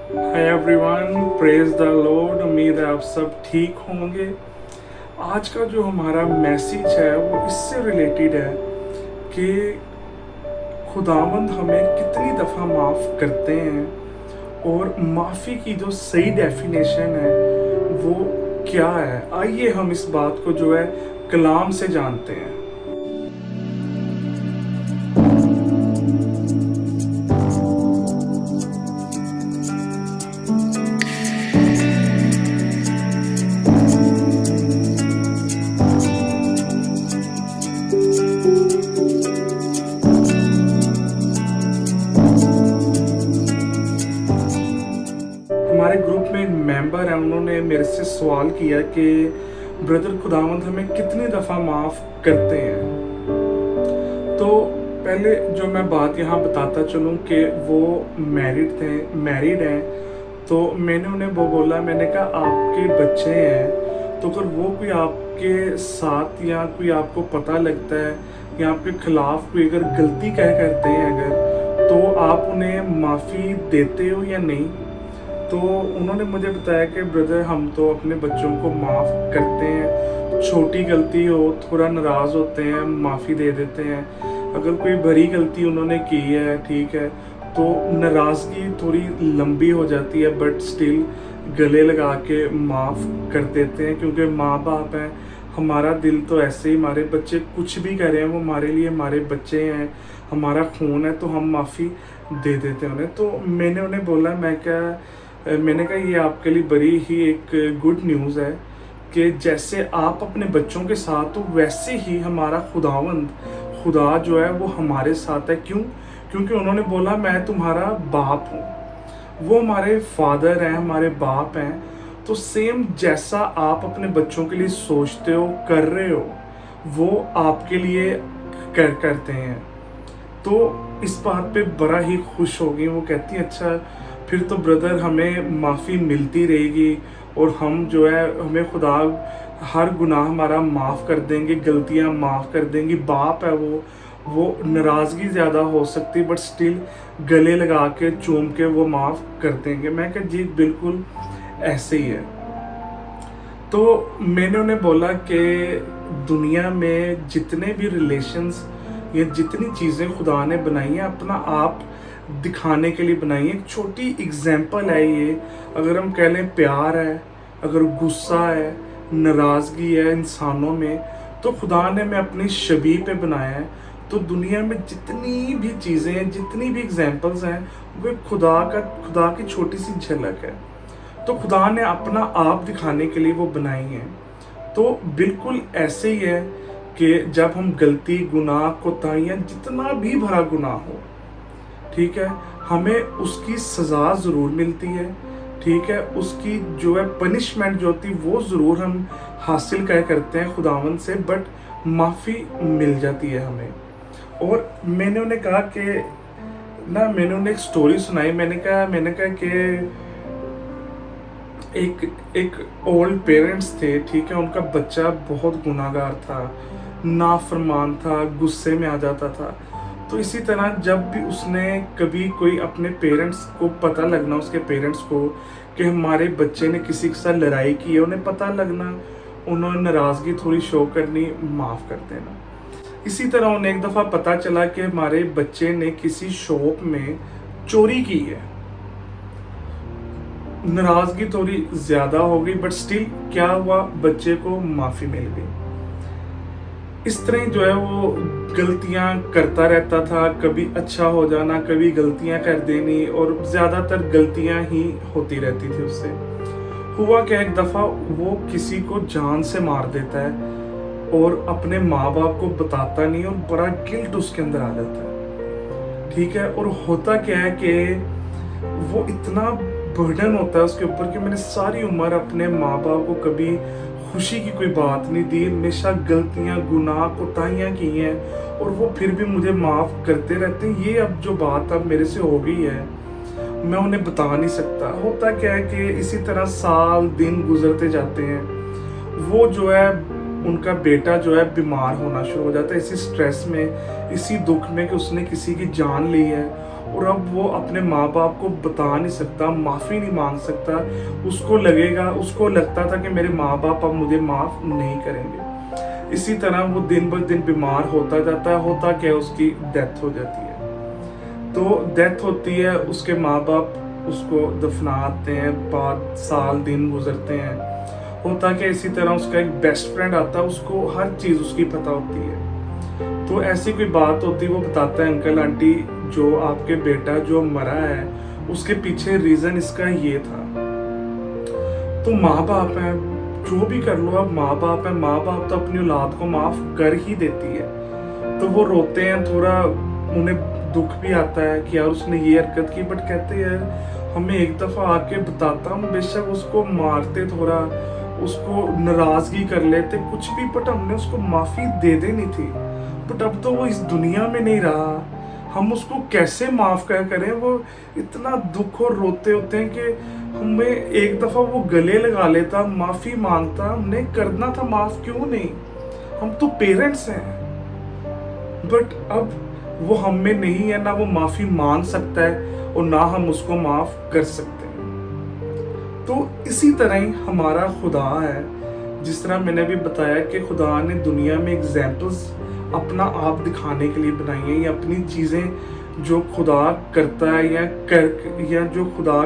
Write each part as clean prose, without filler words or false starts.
Hi everyone, praise the Lord. उम्मीद है आप सब ठीक होंगे। आज का जो हमारा मैसेज है वो इससे रिलेटेड है कि खुदावंद हमें कितनी दफ़ा माफ़ करते हैं और माफ़ी की जो सही डेफिनेशन है वो क्या है। आइए हम इस बात को जो है कलाम से जानते हैं। हमारे ग्रुप में एक मेंबर है, उन्होंने मेरे से सवाल किया कि ब्रदर, खुदावंद हमें कितनी दफ़ा माफ़ करते हैं। तो पहले जो मैं बात यहाँ बताता चलूँ कि वो मैरिड हैं। तो मैंने उन्हें वो बोला, मैंने कहा आपके बच्चे हैं, तो अगर वो कोई आपके साथ या कोई आपको पता लगता है या आपके खिलाफ कोई अगर गलती करते हैं अगर, तो आप उन्हें माफ़ी देते हो या नहीं। तो उन्होंने मुझे बताया कि ब्रदर, हम तो अपने बच्चों को माफ़ करते हैं, छोटी गलती हो थोड़ा नाराज़ होते हैं, माफ़ी दे देते हैं। अगर कोई बड़ी गलती उन्होंने की है, ठीक है, तो नाराज़गी थोड़ी लंबी हो जाती है, बट स्टिल गले लगा के माफ़ कर देते हैं, क्योंकि माँ बाप हैं। हमारा दिल तो ऐसे ही, हमारे बच्चे कुछ भी करें वो हमारे लिए हमारे बच्चे हैं, हमारा खून है, तो हम माफ़ी दे देते हैं उन्हें। तो मैंने उन्हें बोला, मैंने कहा ये आपके लिए बड़ी ही एक गुड न्यूज़ है कि जैसे आप अपने बच्चों के साथ हो वैसे ही हमारा खुदा जो है वो हमारे साथ है। क्यों? क्योंकि उन्होंने बोला मैं तुम्हारा बाप हूँ। वो हमारे फादर हैं, हमारे बाप हैं। तो सेम जैसा आप अपने बच्चों के लिए सोचते हो, कर रहे हो, वो आपके लिए करते हैं। तो इस बात पे बड़ा ही खुश हो गई। वो कहती है अच्छा, फिर तो ब्रदर हमें माफ़ी मिलती रहेगी और हम जो है, हमें खुदा हर गुनाह हमारा माफ़ कर देंगे, गलतियां माफ़ कर देंगी। बाप है वो नाराज़गी ज़्यादा हो सकती बट स्टिल गले लगा के चूम के वो माफ़ कर देंगे। मैं कहा जी बिल्कुल ऐसे ही है। तो मैंने उन्हें बोला कि दुनिया में जितने भी रिलेशंस या जितनी चीज़ें खुदा ने बनाई हैं अपना आप दिखाने के लिए बनाई है। एक छोटी एग्जाम्पल है ये। अगर हम कह लें प्यार है, अगर गुस्सा है, नाराज़गी है इंसानों में, तो खुदा ने हमें अपनी छवि पे बनाया है। तो दुनिया में जितनी भी चीज़ें हैं, जितनी भी एग्जाम्पल्स हैं, वो खुदा की छोटी सी झलक है। तो खुदा ने अपना आप दिखाने के लिए वो बनाई हैं। तो बिल्कुल ऐसे ही है कि जब हम गलती, गुनाह, कोताहियाँ, जितना भी भरा गुनाह हो, ठीक है, हमें उसकी सज़ा ज़रूर मिलती है, ठीक है, उसकी जो है पनिशमेंट जो होती है वो ज़रूर हम हासिल करते हैं खुदावंद से, बट माफ़ी मिल जाती है हमें। और मैंने उन्हें कहा कि मैंने उन्हें एक स्टोरी सुनाई। मैंने कहा कि एक एक ओल्ड पेरेंट्स थे, ठीक है, उनका बच्चा बहुत गुनाहगार था, नाफरमान था, गुस्से में आ जाता था। तो इसी तरह जब भी उसने कभी कोई अपने पेरेंट्स को पता लगना, उसके पेरेंट्स को, कि हमारे बच्चे ने किसी के साथ लड़ाई की है, उन्हें पता लगना, उन्होंने नाराज़गी थोड़ी शो करनी, माफ़ कर देना। इसी तरह उन्हें एक दफ़ा पता चला कि हमारे बच्चे ने किसी शॉप में चोरी की है। नाराज़गी थोड़ी ज़्यादा हो गई बट स्टिल क्या हुआ, बच्चे को माफ़ी मिल गई। इस तरह जो है वो गलतियां करता रहता था, कभी अच्छा हो जाना, कभी गलतियां कर देनी, और ज़्यादातर गलतियां ही होती रहती थी उससे। हुआ क्या, एक दफ़ा वो किसी को जान से मार देता है और अपने माँ बाप को बताता नहीं, और बड़ा गिल्ट उसके अंदर आ जाता है, ठीक है। और होता क्या है कि वो इतना बर्डन होता है उसके ऊपर कि मैंने सारी उम्र अपने माँ बाप को कभी खुशी की कोई बात नहीं दी, हमेशा गलतियां, गुनाह, कोताहियां की हैं, और वो फिर भी मुझे माफ़ करते रहते हैं। ये अब जो बात अब मेरे से हो गई है, मैं उन्हें बता नहीं सकता। होता क्या है कि इसी तरह साल दिन गुजरते जाते हैं। वो जो है, उनका बेटा जो है बीमार होना शुरू हो जाता है, इसी स्ट्रेस में, इसी दुख में कि उसने किसी की जान ली है। और अब वो अपने माँ बाप को बता नहीं सकता, माफ़ी नहीं मांग सकता। उसको लगता था कि मेरे माँ बाप अब मुझे माफ़ नहीं करेंगे। इसी तरह वो दिन ब दिन बीमार होता जाता है। होता क्या, उसकी डेथ हो जाती है। तो डेथ होती है, उसके माँ बाप उसको दफनाते हैं, 5 साल दिन गुजरते हैं। होता क्या, इसी तरह उसका एक बेस्ट फ्रेंड आता है, उसको हर चीज़ उसकी पता होती है। तो ऐसी कोई बात होती, वो बताता है, अंकल आंटी जो आपके बेटा जो मरा है उसके पीछे रीजन इसका ये था। तो माँ बाप है, जो भी कर लो, अब माँ बाप है, माँ बाप तो अपनी औलाद को माफ कर ही देती है। तो वो रोते हैं, थोड़ा उन्हें दुख भी आता है कि यार उसने ये हरकत की, बट कहते हैं यार हमें एक दफा आके बताता, हम बेशक उसको मारते, थोड़ा उसको नाराजगी कर लेते, कुछ भी, बट हमने उसको माफी दे देनी थी। बट अब तो वो इस दुनिया में नहीं रहा, हम उसको कैसे माफ करें। वो इतना दुख और रोते होते हैं कि हमें एक दफा वो गले लगा लेता, माफी मांगता, हमने करना था माफ, क्यों नहीं, हम तो पेरेंट्स हैं। बट अब वो हम में नहीं है, ना वो माफी मांग सकता है और ना हम उसको माफ कर सकते हैं। तो इसी तरह ही हमारा खुदा है। जिस तरह मैंने भी बताया कि खुदा ने दुनिया में एग्जाम्पल्स अपना आप दिखाने के लिए बनाई है, या अपनी चीज़ें जो खुदा करता है या जो खुदा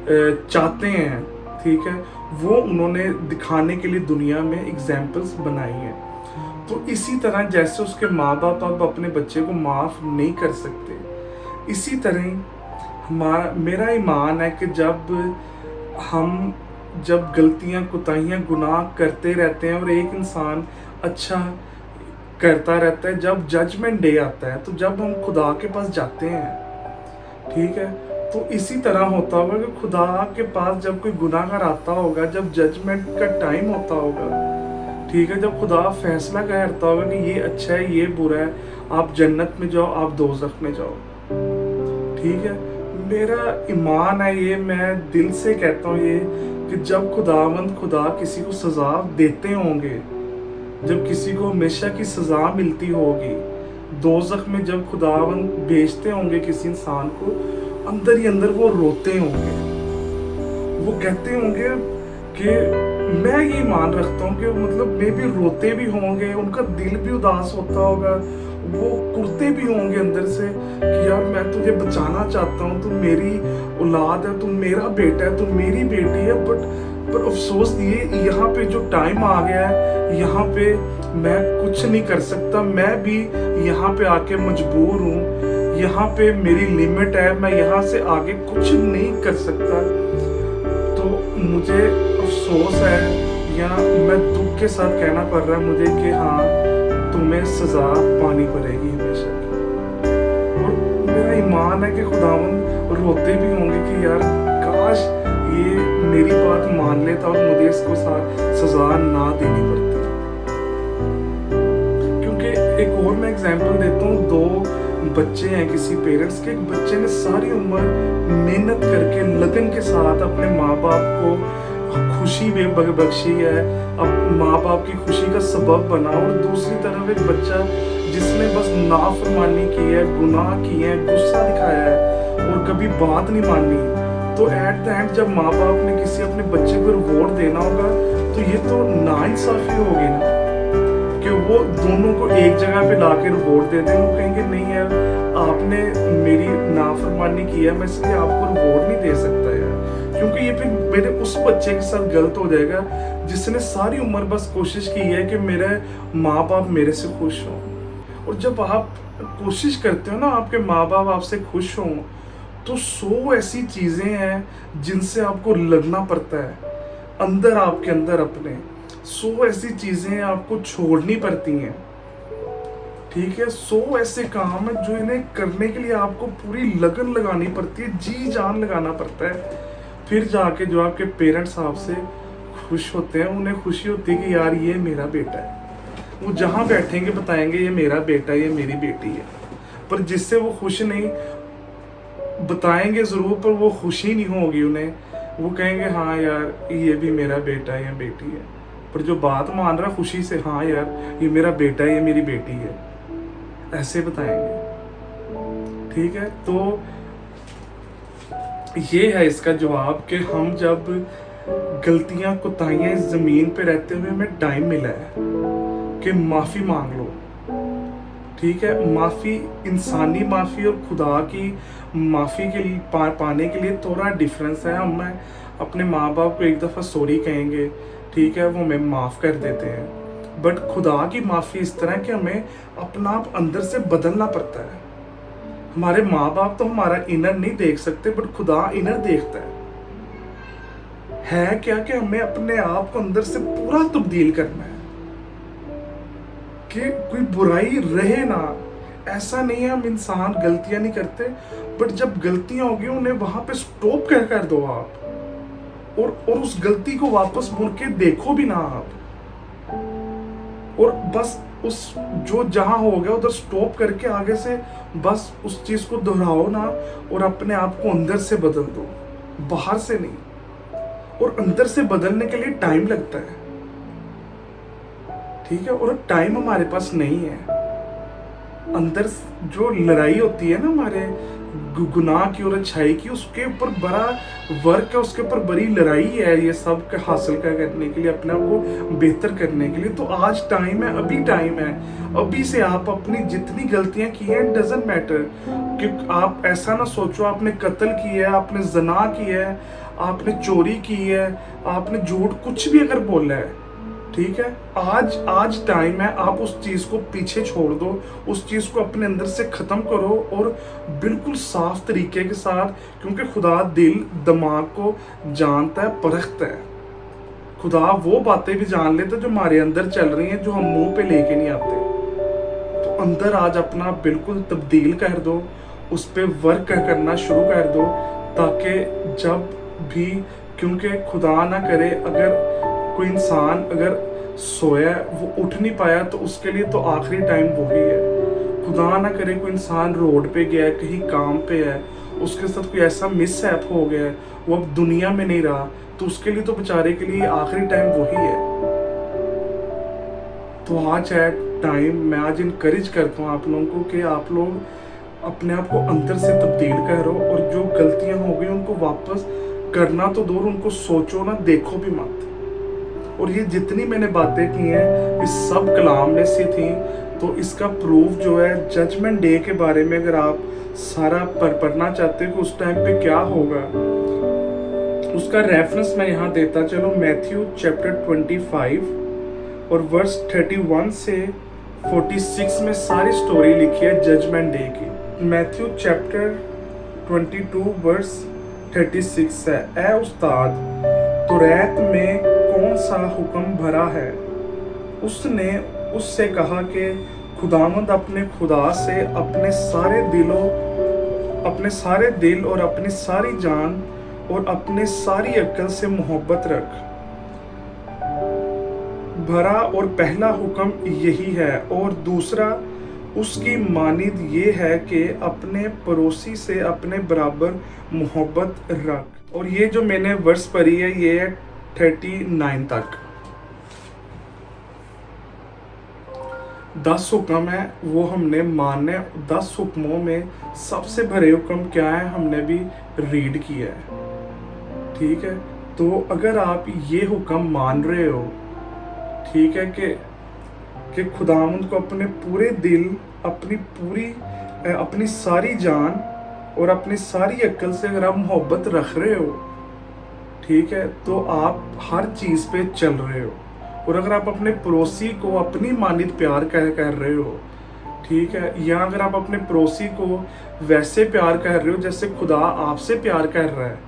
चाहते हैं, ठीक है, वो उन्होंने दिखाने के लिए दुनिया में एग्जाम्पल्स बनाई हैं। तो इसी तरह जैसे उसके माँ बाप अब अपने बच्चे को माफ़ नहीं कर सकते, इसी तरह मेरा ईमान है कि जब गलतियाँ, कोताहियाँ, गुनाह करते रहते हैं और एक इंसान अच्छा करता रहता है, जब जजमेंट डे आता है, तो जब हम खुदा के पास जाते हैं, ठीक है, तो इसी तरह होता होगा कि खुदा के पास जब कोई गुनाहगार आता होगा, जब जजमेंट का टाइम होता होगा, ठीक है, जब खुदा फैसला करता होगा कि ये अच्छा है, ये बुरा है, आप जन्नत में जाओ, आप दोज़ख में जाओ, ठीक है। मेरा ईमान है ये, मैं दिल से कहता हूँ ये, कि जब खुदा किसी को सजा देते होंगे, जब किसी को हमेशा की सजा मिलती होगी, दोज़ख में जब खुदावंद भेजते होंगे किसी इंसान को, अंदर ही अंदर वो रोते होंगे, वो कहते होंगे कि मैं ये मान रखता हूँ कि मतलब मे भी रोते भी होंगे, उनका दिल भी उदास होता होगा, वो कुर्ते भी होंगे अंदर से कि यार मैं तुझे बचाना चाहता हूँ, तू मेरी औलाद है, तू मेरा बेटा है, तू मेरी बेटी है, पर अफसोस ये यहाँ पे जो टाइम आ गया है, यहाँ पे मैं कुछ नहीं कर सकता, मैं भी यहाँ पे आके मजबूर हूँ, यहाँ पे मेरी लिमिट है, मैं यहाँ से आगे कुछ नहीं कर सकता। तो मुझे अफसोस है, या मैं दुख के साथ कहना पड़ रहा है मुझे कि हाँ, तुम्हें सजा पानी पड़ेगी हमेशा की। और मेरा ईमान है कि खुदावंद रोते भी होंगे कि यार काश ये मेरी बात मान लेता और मुझे इसको सजा ना देनी पड़ती। क्योंकि एक और मैं एग्जांपल देता हूँ, 2 बच्चे हैं किसी पेरेंट्स के। एक बच्चे ने सारी उम्र मेहनत करके लगन के साथ अपने माँ बाप को खुशी में बख्शी है, अब माँ बाप की खुशी का सबब बना। और दूसरी तरफ एक बच्चा जिसने बस नाफरमानी की है, गुनाह किए हैं, गुस्सा दिखाया है और कभी बात नहीं मानी। तो एट द एंड जब माँ बाप ने किसी अपने बच्चे को रिवॉर्ड देना होगा, तो ये तो नाइंसाफी होगी ना, कि वो दोनों को एक जगह पे ला के रिवॉर्ड दे दें। वो कहेंगे नहीं यार, आपने मेरी नाफरमानी की है, मैं इसलिए आपको रिवॉर्ड नहीं दे सकता यार, क्योंकि ये फिर मेरे उस बच्चे के साथ गलत हो जाएगा जिसने सारी उम्र बस कोशिश की है कि मेरे माँ बाप मेरे से खुश हों। और जब आप कोशिश करते हो ना आपके माँ बाप आपसे खुश हों, तो 100 ऐसी चीज़ें हैं जिनसे आपको लड़ना पड़ता है अंदर, आपके अंदर अपने 100 ऐसी चीज़ें आपको छोड़नी पड़ती हैं, ठीक है। 100 ऐसे काम है जो इन्हें करने के लिए आपको पूरी लगन लगानी पड़ती है, जी जान लगाना पड़ता है। फिर जाके जो आपके पेरेंट्स आपसे खुश होते हैं, उन्हें खुशी होती है कि यार ये मेरा बेटा है। वो जहाँ बैठेंगे बताएंगे ये मेरा बेटा, ये मेरी बेटी है। पर जिससे वो खुश नहीं, बताएंगे ज़रूर पर वो खुशी नहीं होगी उन्हें। वो कहेंगे हाँ यार ये भी मेरा बेटा है या बेटी है, पर जो बात मान रहा खुशी से, हाँ यार ये मेरा बेटा है, ये मेरी बेटी है, ऐसे बताएंगे, ठीक है। तो ये है इसका जवाब कि हम जब गलतियां कोताहियां इस ज़मीन पे रहते हुए हमें टाइम मिला है कि माफ़ी मांग लो। ठीक है, माफ़ी, इंसानी माफ़ी और खुदा की माफ़ी के लिए पाने के लिए थोड़ा डिफरेंस है। हम अपने माँ बाप को एक दफ़ा सॉरी कहेंगे, ठीक है, वो हमें माफ़ कर देते हैं। बट खुदा की माफ़ी इस तरह कि हमें अपना आप अंदर से बदलना पड़ता है। हमारे माँ बाप तो हमारा इनर नहीं देख सकते, बट खुदा इनर देखता है क्या कि हमें अपने आप को अंदर से पूरा तब्दील करना है कि कोई बुराई रहे ना। ऐसा नहीं है हम इंसान गलतियां नहीं करते, बट जब गलतियां होगी उन्हें वहां पे स्टॉप कर दो आप, और उस गलती को वापस मुड़ के देखो भी ना आप, और बस उस जो जहां हो गया उधर स्टॉप करके आगे से बस उस चीज को दोहराओ ना, और अपने आप को अंदर से बदल दो, बाहर से नहीं। और अंदर से बदलने के लिए टाइम लगता है, ठीक है, और टाइम हमारे पास नहीं है। अंदर जो लड़ाई होती है ना हमारे गुनाह की और अच्छाई की, उसके ऊपर बड़ा वर्क है, उसके ऊपर बड़ी लड़ाई है ये सब हासिल करने के लिए, अपने आप को बेहतर करने के लिए। तो आज टाइम है, अभी टाइम है, अभी से आप अपनी जितनी गलतियां की हैं, डजेंट मैटर कि आप ऐसा ना सोचो आपने कत्ल किया है, आपने जना किया है, आपने चोरी की है, आपने झूठ कुछ भी अगर बोला है, ठीक है, आज टाइम है, आप उस चीज को पीछे छोड़ दो, उस चीज को अपने अंदर से खत्म करो, और बिल्कुल साफ तरीके के साथ, क्योंकि खुदा दिल दिमाग को जानता है, परखता है। खुदा वो बातें भी जान लेता है जो हमारे अंदर चल रही हैं, जो हम मुंह पे लेके नहीं आते। तो अंदर आज अपना बिल्कुल तब्दील कर दो, उस पर वर्क करना शुरू कर दो, ताकि जब भी, क्योंकि खुदा ना करे अगर कोई इंसान अगर सोया वो उठ नहीं पाया, तो उसके लिए तो आखिरी टाइम वही है। खुदा ना करे कोई इंसान रोड पे गया है, कहीं काम पे है, उसके साथ कोई ऐसा मिसहैप हो गया है, वो अब दुनिया में नहीं रहा, तो उसके लिए तो बेचारे के लिए आखिरी टाइम वही है। तो आज है टाइम, मैं आज इनकरेज करता हूँ आप लोगों को कि आप लोग अपने आप को अंदर से तब्दील करो, और जो गलतियां हो गई उनको वापस करना तो दूर, उनको सोचो ना, देखो भी मत। और ये जितनी मैंने बातें की हैं, इस सब कलाम में से थी, तो इसका प्रूफ जो है जजमेंट डे के बारे में अगर आप सारा पढ़ना चाहते हो कि उस टाइम पे क्या होगा, उसका रेफरेंस मैं यहाँ देता चलो। मैथ्यू चैप्टर 25 और वर्स 31 से 46 में सारी स्टोरी लिखी है जजमेंट डे की। मैथ्यू चैप्टर 22 वर्स 36 है, ए उस्ताद, तुरैत में कौन सा हुक्म भरा है? उसने उससे कहा कि खुदावंद अपने खुदा से अपने सारे दिल और अपनी सारी जान और अपने सारी अक्ल से मोहब्बत रख। भरा और पहला हुक्म यही है, और दूसरा उसकी मानिद ये है कि अपने पड़ोसी से अपने बराबर मोहब्बत रख। और ये जो मैंने वर्स पढ़ी है ये है 39 तक। 10 हुक्म है वो हमने मानने। 10 हुक्मों में सबसे बड़े हुक्म क्या है हमने भी रीड किया है, ठीक है। तो अगर आप ये हुक्म मान रहे हो, ठीक है, कि खुदावंद को अपने पूरे दिल, अपनी सारी जान और अपनी सारी अक्ल से अगर आप मोहब्बत रख रहे हो, ठीक है, तो आप हर चीज़ पे चल रहे हो। और अगर आप अपने पड़ोसी को अपनी मानित प्यार कर रहे हो, ठीक है, या अगर आप अपने पड़ोसी को वैसे प्यार कर रहे हो जैसे खुदा आपसे प्यार कर रहा है,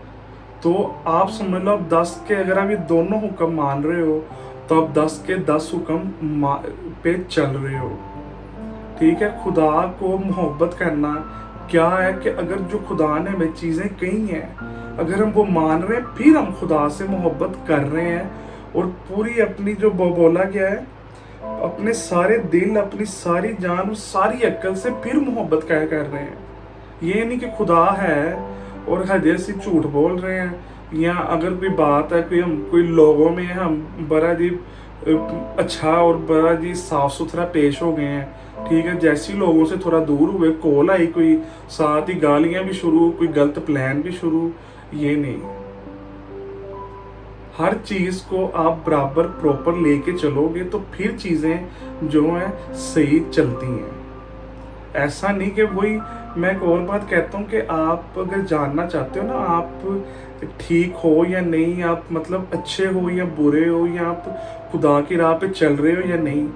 तो आप समझ लो आप 10 के, अगर आप ये दोनों हुक्म मान रहे हो, तो आप 10 के 10 हुक्म पे चल रहे हो, ठीक है। खुदा को मोहब्बत करना क्या है कि अगर जो खुदा ने हमें चीज़ें कही हैं, अगर हम वो मान रहे हैं, फिर हम खुदा से मोहब्बत कर रहे हैं, और पूरी अपनी जो बोला गया है, अपने सारे दिल, अपनी सारी जान और सारी अक्ल से फिर मोहब्बत कर रहे हैं। ये नहीं कि खुदा है और हदे से झूठ बोल रहे हैं, या अगर कोई बात है कोई लोगों में हम बड़ा जी अच्छा और बड़ा जी साफ सुथरा पेश हो गए हैं, ठीक है, जैसे ही लोगों से थोड़ा दूर हुए, कॉल आई कोई, साथ ही गालियां भी शुरू, कोई गलत प्लान भी शुरू, ये नहीं। हर चीज को आप बराबर प्रॉपर लेके चलोगे तो फिर चीजें जो हैं सही चलती हैं। ऐसा नहीं कि वही, मैं एक और बात कहता हूँ कि आप अगर जानना चाहते हो ना आप ठीक हो या नहीं, आप मतलब अच्छे हो या बुरे हो, या आप खुदा की राह पे चल रहे हो या नहीं,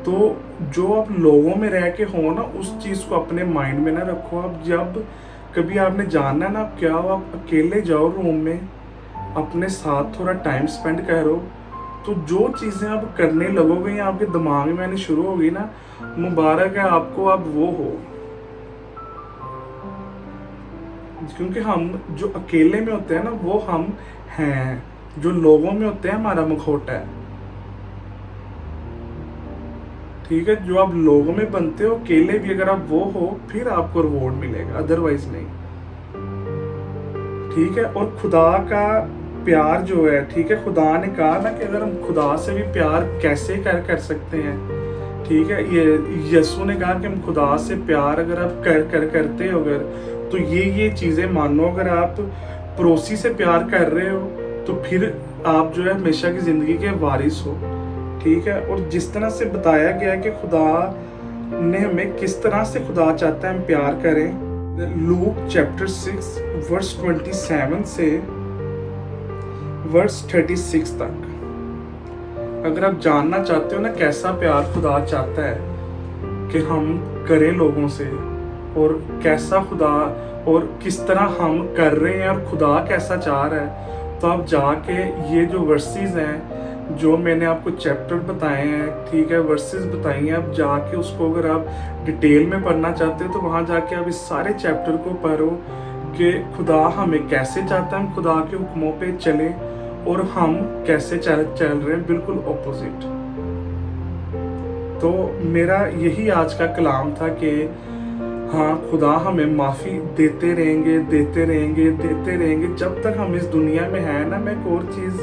तो जो आप लोगों में रह के हो ना उस चीज़ को अपने माइंड में ना रखो। आप जब कभी आपने जानना है ना आप क्या हो, आप अकेले जाओ रूम में, अपने साथ थोड़ा टाइम स्पेंड करो, तो जो चीज़ें आप करने लगोगे या आपके दिमाग में आनी शुरू होगी ना, मुबारक है आपको, आप वो हो। क्योंकि हम जो अकेले में होते हैं ना वो हम हैं, जो लोगों में होते हैं हमारा मुखौटा है। ठीक है, जो आप लोगों में बनते हो अकेले भी अगर आप वो हो फिर आपको रिवॉर्ड मिलेगा, अदरवाइज नहीं। ठीक है, और खुदा का प्यार जो है, ठीक है, खुदा ने कहा ना कि अगर हम खुदा से भी प्यार कैसे कर सकते हैं। ठीक है, ये यीशु ने कहा कि हम खुदा से प्यार अगर आप करते हो अगर, तो ये चीज़ें मानो। अगर आप पड़ोसी से प्यार कर रहे हो तो फिर आप जो है हमेशा की ज़िंदगी के वारिस हो। ठीक है, और जिस तरह से बताया गया है कि खुदा ने हमें किस तरह से खुदा चाहता है हम प्यार करें, लूक चैप्टर 6 वर्स 27 से वर्स 36 तक। अगर आप जानना चाहते हो ना कैसा प्यार खुदा चाहता है कि हम करें लोगों से, और कैसा खुदा और किस तरह हम कर रहे हैं और खुदा कैसा चाह रहा है, तो आप जाके ये जो वर्सेस हैं जो मैंने आपको चैप्टर बताए हैं, ठीक है, वर्सेस बताई हैं, आप जाके उसको अगर आप डिटेल में पढ़ना चाहते हो तो वहाँ जाके आप इस सारे चैप्टर को पढ़ो कि खुदा हमें कैसे चाहता है हम खुदा के हुक्मों पे चलें, और हम कैसे चल रहे हैं बिल्कुल ऑपोजिट। तो मेरा यही आज का कलाम था कि हाँ, खुदा हमें माफ़ी देते रहेंगे जब तक हम इस दुनिया में हैं ना। मैं एक और चीज़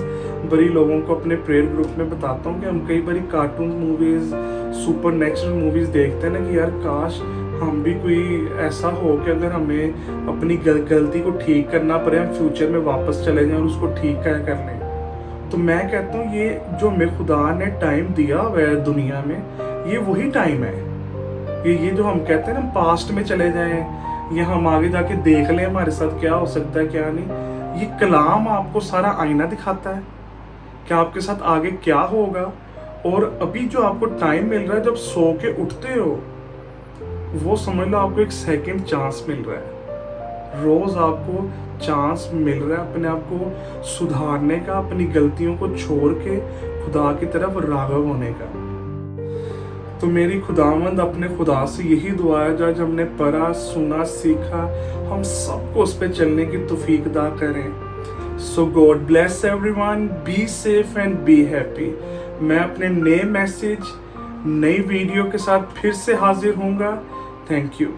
बड़ी लोगों को अपने प्रेयर ग्रुप में बताता हूँ कि हम कई बारी cartoon movies, super natural movies देखते हैं ना कि यार काश हम भी कोई ऐसा हो कि अगर हमें अपनी गलती को ठीक करना पड़े हम फ्यूचर में वापस चले जाएं और उसको ठीक कर लें। तो मैं कहता हूँ ये जो हमें खुदा ने टाइम दिया हुआ है दुनिया में, ये वही टाइम है। ये जो हम कहते हैं ना पास्ट में चले जाएं या हम आगे जाके देख लें हमारे साथ क्या हो सकता है क्या नहीं, ये कलाम आपको सारा आईना दिखाता है कि आपके साथ आगे क्या होगा। और अभी जो आपको टाइम मिल रहा है जब सो के उठते हो, वो समझ लो आपको एक सेकंड चांस मिल रहा है। रोज आपको चांस मिल रहा है अपने आप को सुधारने का, अपनी गलतियों को छोड़ के खुदा की तरफ राग़ब होने का। तो मेरी खुदावंद अपने खुदा से यही दुआ है, जो आज हमने पढ़ा, सुना, सीखा, हम सबको उस पर चलने की तौफीक अता करें। So God bless everyone, be safe and be happy. मैं अपने नए मैसेज, नई वीडियो के साथ फिर से हाजिर होऊंगा। Thank you.